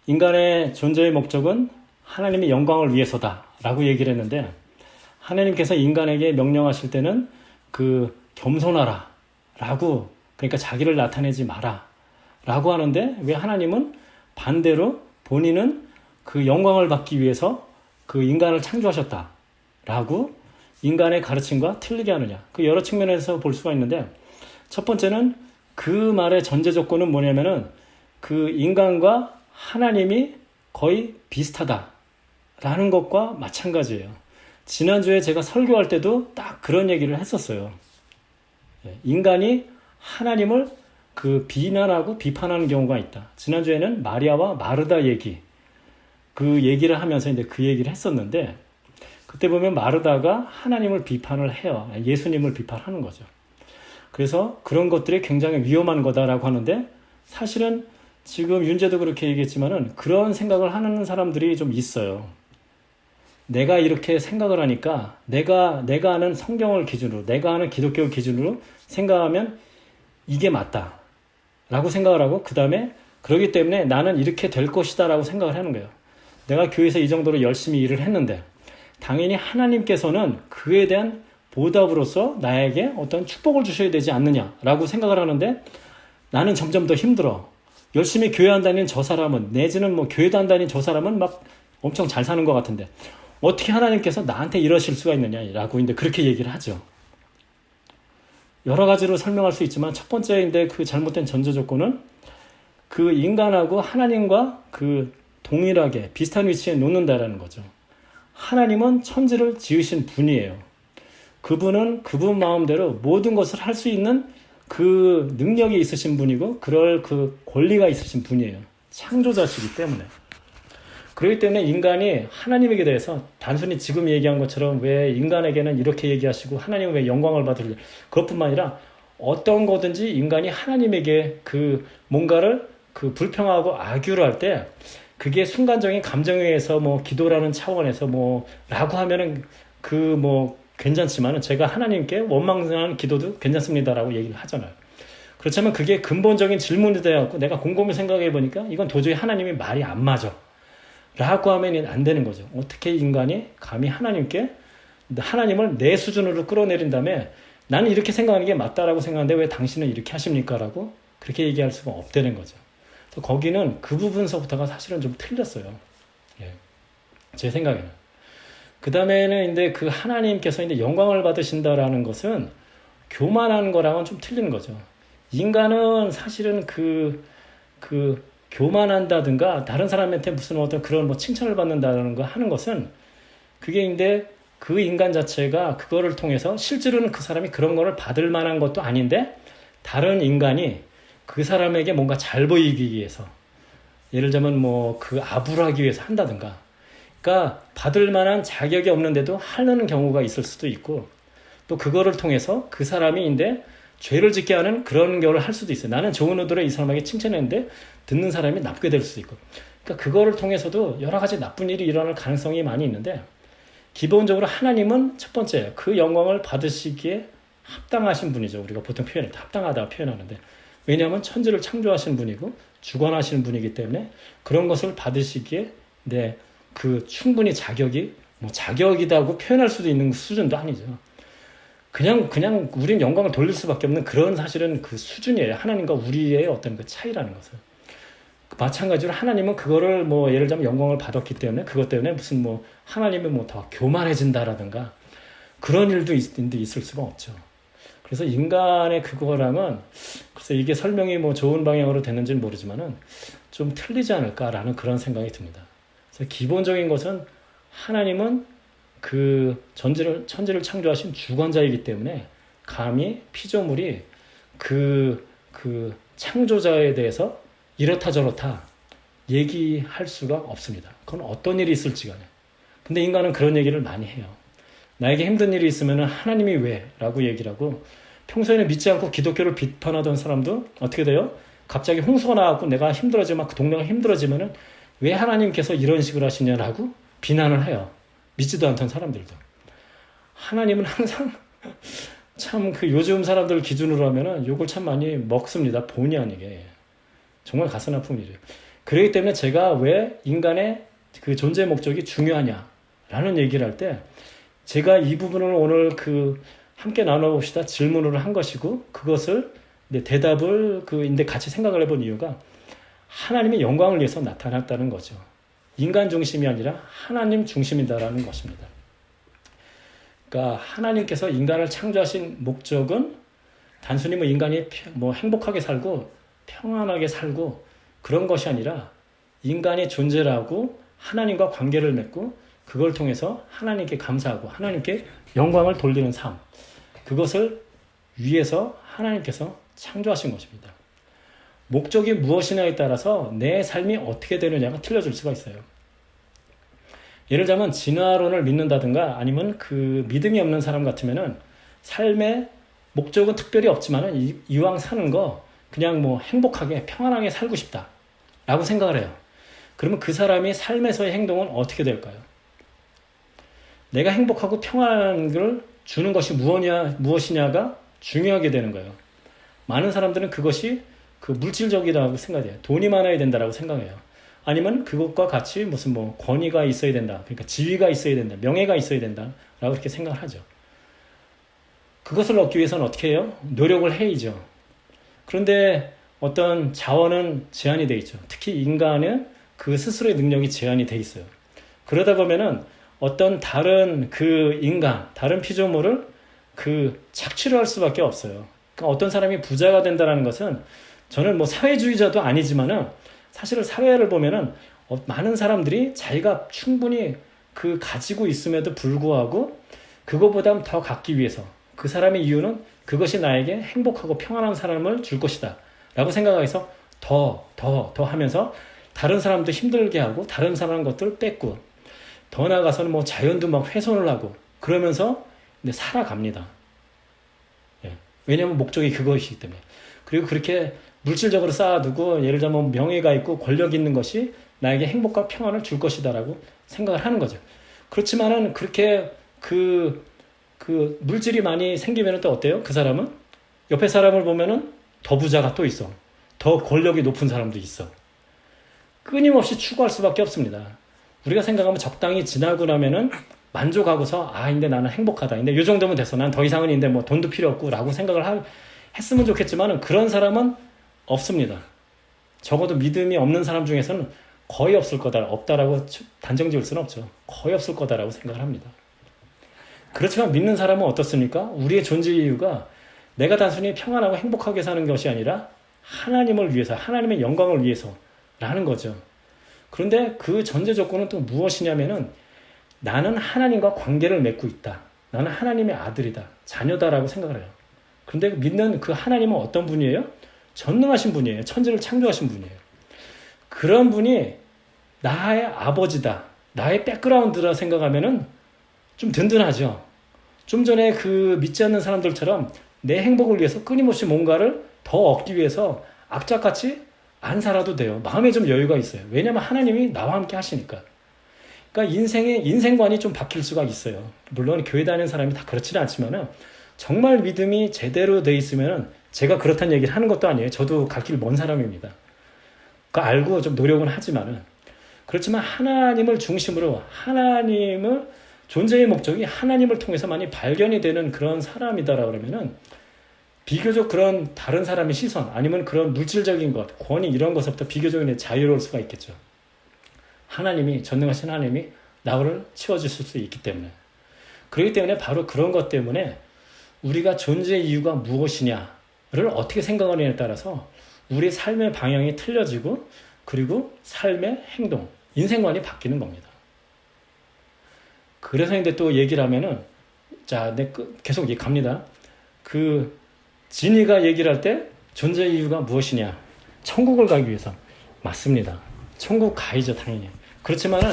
인간의 존재의 목적은 하나님의 영광을 위해서다라고 얘기를 했는데, 하나님께서 인간에게 명령하실 때는 그 겸손하라 라고, 그러니까 자기를 나타내지 마라 라고 하는데, 왜 하나님은 반대로 본인은 그 영광을 받기 위해서 그 인간을 창조하셨다 라고 인간의 가르침과 틀리게 하느냐. 그 여러 측면에서 볼 수가 있는데, 첫 번째는 그 말의 전제 조건은 뭐냐면은 그 인간과 하나님이 거의 비슷하다라는 것과 마찬가지예요. 지난주에 제가 설교할 때도 딱 그런 얘기를 했었어요. 인간이 하나님을 그 비난하고 비판하는 경우가 있다. 지난주에는 마리아와 마르다 그 얘기를 하면서 이제 그 얘기를 했었는데, 그때 보면 마르다가 하나님을 비판을 해요. 예수님을 비판하는 거죠. 그래서 그런 것들이 굉장히 위험한 거다라고 하는데, 사실은 지금 윤재도 그렇게 얘기했지만은 그런 생각을 하는 사람들이 좀 있어요. 내가 이렇게 생각을 하니까 내가 아는 성경을 기준으로, 내가 아는 기독교 기준으로 생각하면 이게 맞다 라고 생각을 하고, 그 다음에 그러기 때문에 나는 이렇게 될 것이다 라고 생각을 하는 거예요. 내가 교회에서 이 정도로 열심히 일을 했는데 당연히 하나님께서는 그에 대한 보답으로서 나에게 어떤 축복을 주셔야 되지 않느냐라고 생각을 하는데, 나는 점점 더 힘들어. 열심히 교회 안 다니는 저 사람은, 내지는 뭐 교회도 안 다니는 저 사람은 막 엄청 잘 사는 것 같은데 어떻게 하나님께서 나한테 이러실 수가 있느냐라고 이제 그렇게 얘기를 하죠. 여러 가지로 설명할 수 있지만, 첫 번째인데 그 잘못된 전제 조건은 그 인간하고 하나님과 그 동일하게 비슷한 위치에 놓는다라는 거죠. 하나님은 천지를 지으신 분이에요. 그분은 그분 마음대로 모든 것을 할 수 있는 그 능력이 있으신 분이고, 그럴 그 권리가 있으신 분이에요. 창조자시기 때문에. 그렇기 때문에 인간이 하나님에게 대해서 단순히 지금 얘기한 것처럼 왜 인간에게는 이렇게 얘기하시고 하나님은 왜 영광을 받으려, 그것뿐만 아니라 어떤 거든지 인간이 하나님에게 그 뭔가를 그 불평하고 악유를 할 때, 그게 순간적인 감정에 의해서 뭐 기도라는 차원에서 뭐 라고 하면은 그 뭐 괜찮지만은, 제가 하나님께 원망하는 기도도 괜찮습니다라고 얘기를 하잖아요. 그렇지만 그게 근본적인 질문이 돼갖고 내가 곰곰이 생각해 보니까 이건 도저히 하나님이 말이 안 맞아 라고 하면 안 되는 거죠. 어떻게 인간이 감히 하나님께, 하나님을 내 수준으로 끌어내린 다음에 나는 이렇게 생각하는 게 맞다라고 생각하는데 왜 당신은 이렇게 하십니까? 라고 그렇게 얘기할 수가 없다는 거죠. 그래서 거기는 그 부분서부터가 사실은 좀 틀렸어요. 예. 제 생각에는. 그 다음에는 이제 그 하나님께서 이제 영광을 받으신다라는 것은 교만하는 거랑은 좀 틀리는 거죠. 인간은 사실은 그 교만한다든가 다른 사람한테 무슨 어떤 그런 뭐 칭찬을 받는다는 거 하는 것은, 그게 이제 그 인간 자체가 그거를 통해서 실제로는 그 사람이 그런 거를 받을 만한 것도 아닌데, 다른 인간이 그 사람에게 뭔가 잘 보이기 위해서, 예를 들면 뭐 그 아부하기 위해서 한다든가, 그러니까 받을 만한 자격이 없는데도 하는 경우가 있을 수도 있고, 또 그거를 통해서 그 사람이 이제 죄를 짓게 하는 그런 경우를 할 수도 있어요. 나는 좋은 의도로 이 사람에게 칭찬했는데 듣는 사람이 나쁘게 될 수도 있고, 그러니까 그거를 통해서도 여러 가지 나쁜 일이 일어날 가능성이 많이 있는데, 기본적으로 하나님은 첫 번째 그 영광을 받으시기에 합당하신 분이죠. 우리가 보통 표현을 합당하다고 표현하는데, 왜냐하면 천지를 창조하신 분이고 주관하시는 분이기 때문에 그런 것을 받으시기에 그 충분히 자격이 뭐 자격이다고 표현할 수도 있는 수준도 아니죠. 그냥 우린 영광을 돌릴 수밖에 없는 그런 사실은 그 수준이에요. 하나님과 우리의 어떤 그 차이라는 것을. 마찬가지로 하나님은 그거를 뭐 예를 들면 영광을 받았기 때문에 그것 때문에 무슨 뭐 하나님이 뭐 더 교만해진다라든가 그런 일도 있을 수가 없죠. 그래서 인간의 그거랑은 글쎄 이게 설명이 뭐 좋은 방향으로 됐는지는 모르지만은 좀 틀리지 않을까라는 그런 생각이 듭니다. 그래서 기본적인 것은 하나님은 그 천지를 창조하신 주관자이기 때문에 감히 피조물이 그 창조자에 대해서 이렇다 저렇다 얘기할 수가 없습니다. 그건 어떤 일이 있을지 간에. 근데 인간은 그런 얘기를 많이 해요. 나에게 힘든 일이 있으면 하나님이 왜? 라고 얘기를 하고, 평소에는 믿지 않고 기독교를 비판하던 사람도 어떻게 돼요? 갑자기 홍수가 나왔고 내가 힘들어지면, 그 동네가 힘들어지면 왜 하나님께서 이런 식으로 하시냐라고 비난을 해요. 믿지도 않던 사람들도. 하나님은 항상 참 그 요즘 사람들 기준으로 하면은 욕을 참 많이 먹습니다. 본의 아니게. 정말 가슴 아픈 일이에요. 그렇기 때문에 제가 왜 인간의 그 존재의 목적이 중요하냐라는 얘기를 할 때 제가 이 부분을 오늘 함께 나눠봅시다 질문으로 한 것이고 그것을 대답을 근데 같이 생각을 해본 이유가 하나님의 영광을 위해서 나타났다는 거죠. 인간 중심이 아니라 하나님 중심이다라는 것입니다. 그러니까 하나님께서 인간을 창조하신 목적은 단순히 인간이 행복하게 살고 평안하게 살고 그런 것이 아니라 인간의 존재라고 하나님과 관계를 맺고 그걸 통해서 하나님께 감사하고 하나님께 영광을 돌리는 삶, 그것을 위해서 하나님께서 창조하신 것입니다. 목적이 무엇이냐에 따라서 내 삶이 어떻게 되느냐가 틀려질 수가 있어요. 예를 들자면 진화론을 믿는다든가 아니면 믿음이 없는 사람 같으면은 삶의 목적은 특별히 없지만은 이왕 사는 거 그냥 행복하게 평안하게 살고 싶다 라고 생각을 해요. 그러면 그 사람이 삶에서의 행동은 어떻게 될까요? 내가 행복하고 평안을 주는 것이 무엇이냐가 중요하게 되는 거예요. 많은 사람들은 그것이 물질적이라고 생각해요. 돈이 많아야 된다라고 생각해요. 아니면 그것과 같이 무슨 권위가 있어야 된다. 그러니까 지위가 있어야 된다. 명예가 있어야 된다. 라고 이렇게 생각을 하죠. 그것을 얻기 위해서는 어떻게 해요? 노력을 해야죠. 그런데 어떤 자원은 제한이 돼 있죠. 특히 인간은 스스로의 능력이 제한이 돼 있어요. 그러다 보면은 어떤 다른 다른 피조물을 착취를 할 수밖에 없어요. 그러니까 어떤 사람이 부자가 된다는 것은 저는 사회주의자도 아니지만은 사실은 사회를 보면은 많은 사람들이 자기가 충분히 가지고 있음에도 불구하고 그거보다 더 갖기 위해서 그 사람의 이유는 그것이 나에게 행복하고 평안한 삶을 줄 것이다 라고 생각해서 더 하면서 다른 사람도 힘들게 하고 다른 사람 것들을 뺏고 더 나아가서는 자연도 훼손을 하고 그러면서 살아갑니다. 예. 왜냐하면 목적이 그것이기 때문에. 그리고 그렇게 물질적으로 쌓아두고 예를 들면 명예가 있고 권력이 있는 것이 나에게 행복과 평안을 줄 것이다라고 생각을 하는 거죠. 그렇지만은 그렇게 물질이 많이 생기면 또 어때요? 그 사람은 옆에 사람을 보면은 더 부자가 또 있어. 더 권력이 높은 사람도 있어. 끊임없이 추구할 수밖에 없습니다. 우리가 생각하면 적당히 지나고 나면은 만족하고서 근데 나는 행복하다. 근데 이 정도면 됐어. 난 더 이상은 인데 돈도 필요 없고 라고 생각을 했으면 좋겠지만은 그런 사람은 없습니다. 적어도 믿음이 없는 사람 중에서는 거의 없을 거다. 없다라고 단정 지을 수는 없죠. 거의 없을 거다라고 생각을 합니다. 그렇지만 믿는 사람은 어떻습니까? 우리의 존재 이유가 내가 단순히 평안하고 행복하게 사는 것이 아니라 하나님을 위해서, 하나님의 영광을 위해서라는 거죠. 그런데 그 전제 조건은 또 무엇이냐면은 나는 하나님과 관계를 맺고 있다. 나는 하나님의 아들이다. 자녀다라고 생각을 해요. 그런데 믿는 그 하나님은 어떤 분이에요? 전능하신 분이에요. 천지를 창조하신 분이에요. 그런 분이 나의 아버지다. 나의 백그라운드라 생각하면은 좀 든든하죠. 좀 전에 믿지 않는 사람들처럼 내 행복을 위해서 끊임없이 뭔가를 더 얻기 위해서 악착같이 안 살아도 돼요. 마음에 좀 여유가 있어요. 왜냐하면 하나님이 나와 함께 하시니까. 그러니까 인생관이 좀 바뀔 수가 있어요. 물론 교회 다니는 사람이 다 그렇지는 않지만은 정말 믿음이 제대로 돼 있으면은 제가 그렇다는 얘기를 하는 것도 아니에요. 저도 갈 길 먼 사람입니다. 그러니까 알고 좀 노력은 하지만은 그렇지만 하나님을 중심으로 하나님을 존재의 목적이 하나님을 통해서만이 발견이 되는 그런 사람이다라 그러면은 비교적 그런 다른 사람의 시선 아니면 그런 물질적인 것, 권위 이런 것부터 비교적 자유로울 수가 있겠죠. 하나님이 전능하신 하나님이 나를 치워주실 수 있기 때문에. 그렇기 때문에 바로 그런 것 때문에 우리가 존재의 이유가 무엇이냐를 어떻게 생각하느냐에 따라서 우리 삶의 방향이 틀려지고 그리고 삶의 행동, 인생관이 바뀌는 겁니다. 그래서 근데 또 얘기를 하면은 계속 갑니다. 진이가 얘기를 할 때 존재의 이유가 무엇이냐? 천국을 가기 위해서. 맞습니다. 천국 가야죠, 당연히. 그렇지만은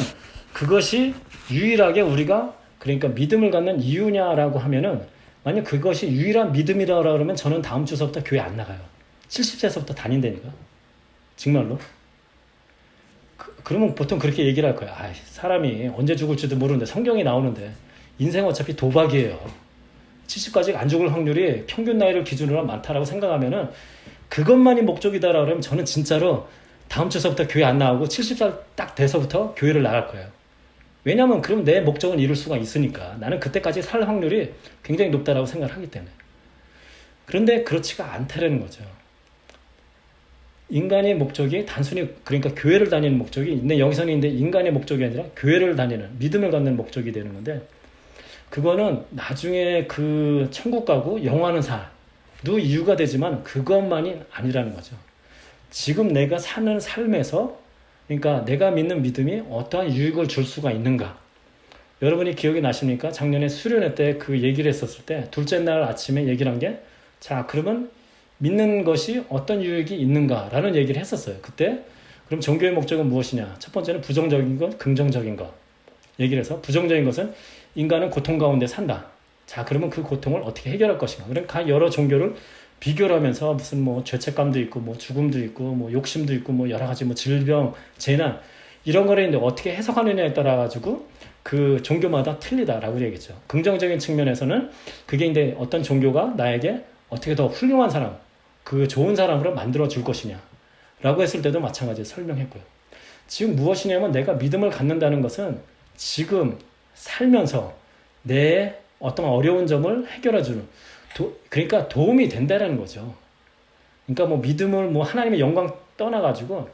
그것이 유일하게 우리가 그러니까 믿음을 갖는 이유냐라고 하면은 만약 그것이 유일한 믿음이라 그러면 저는 다음 주서부터 교회 안 나가요. 70세서부터 다닌다니까. 정말로. 그러면 보통 그렇게 얘기를 할 거야. 사람이 언제 죽을지도 모르는데 성경이 나오는데 인생 어차피 도박이에요. 70까지 안 죽을 확률이 평균 나이를 기준으로 많다라고 생각하면은 그것만이 목적이다라고 하면 저는 진짜로 다음 주서부터 교회 안 나오고 70살 딱 돼서부터 교회를 나갈 거예요. 왜냐하면 그럼 내 목적은 이룰 수가 있으니까. 나는 그때까지 살 확률이 굉장히 높다라고 생각을 하기 때문에. 그런데 그렇지가 않다라는 거죠. 인간의 목적이 단순히 그러니까 교회를 다니는 목적이 근데 여기서는 근데 인간의 목적이 아니라 교회를 다니는 믿음을 갖는 목적이 되는 건데 그거는 나중에 그 천국 가고 영원한 살도 이유가 되지만 그것만이 아니라는 거죠. 지금 내가 사는 삶에서 그러니까 내가 믿는 믿음이 어떠한 유익을 줄 수가 있는가. 여러분이 기억이 나십니까? 작년에 수련회 때 그 얘기를 했었을 때 둘째 날 아침에 얘기를 한 게 자 그러면 믿는 것이 어떤 유익이 있는가라는 얘기를 했었어요. 그때 그럼 종교의 목적은 무엇이냐? 첫 번째는 부정적인 것, 긍정적인 것 얘기를 해서 부정적인 것은 인간은 고통 가운데 산다. 자 그러면 그 고통을 어떻게 해결할 것인가? 그러니까 여러 종교를 비교를 하면서 무슨 뭐 죄책감도 있고 뭐 죽음도 있고 뭐 욕심도 있고 뭐 여러 가지 뭐 질병, 재난 이런 거를 이제 어떻게 해석하느냐에 따라 가지고 그 종교마다 틀리다라고 얘기했죠. 긍정적인 측면에서는 그게 이제 어떤 종교가 나에게 어떻게 더 훌륭한 사람, 그 좋은 사람으로 만들어 줄 것이냐 라고 했을 때도 마찬가지로 설명했고요. 지금 무엇이냐면 내가 믿음을 갖는다는 것은 지금 살면서 내 어떤 어려운 점을 해결해 주는 그러니까 도움이 된다는 거죠. 그러니까 뭐 믿음을 뭐 하나님의 영광 떠나가지고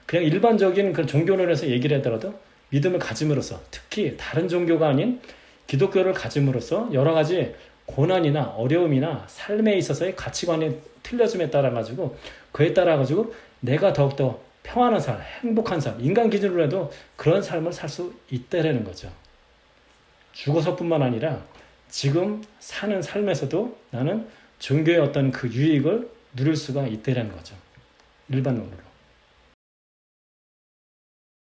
그냥 일반적인 그 종교론에서 얘기를 하더라도 믿음을 가짐으로써 특히 다른 종교가 아닌 기독교를 가짐으로써 여러 가지 고난이나 어려움이나 삶에 있어서의 가치관이 틀려짐에 따라 가지고 그에 따라 가지고 내가 더욱더 평안한 삶, 행복한 삶, 인간 기준으로 해도 그런 삶을 살 수 있다라는 거죠. 죽어서뿐만 아니라 지금 사는 삶에서도 나는 종교의 어떤 그 유익을 누릴 수가 있다라는 거죠. 일반론으로.